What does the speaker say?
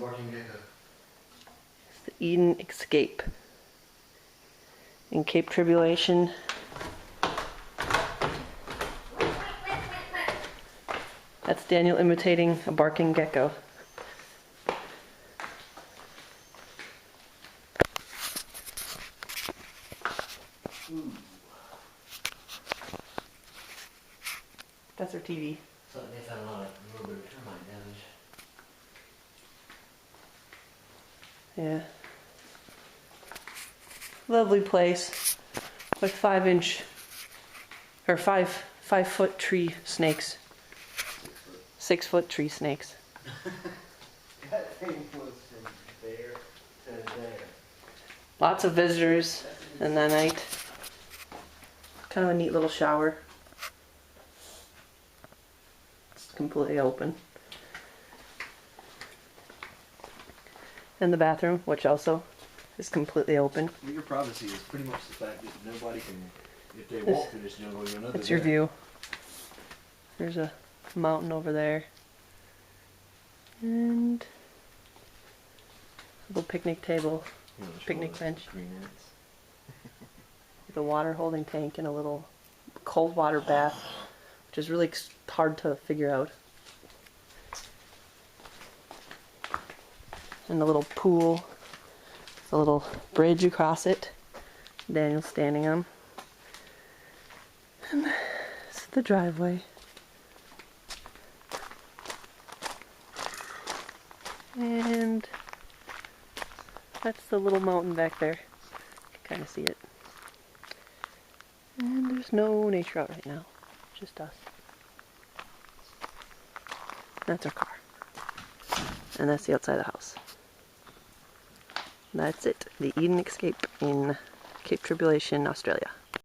barking gecko? It's the Eden Escape. In Cape Tribulation. That's Daniel imitating a barking gecko. That's our TV. So they found a little bit of termite damage. Yeah. Lovely place. Like 5-inch or 5-foot tree snakes. 6-foot tree snakes. That thing was from there to there. Lots of visitors in the night. Kind of a neat little shower. It's completely open. And the bathroom, which also is completely open. Your privacy is pretty much the fact that nobody can, if they walk through this jungle, you'll know That's your view. There's a mountain over there. And a little picnic table, picnic bench. With a water holding tank and a little cold water bath, which is really hard to figure out. And a little pool. A little bridge across it. Daniel's standing on. And it's the driveway. And that's the little mountain back there. You can kind of see it. And there's no nature out right now. Just us. That's our car. And that's the outside of the house. That's it. The Eden Escape in Cape Tribulation, Australia.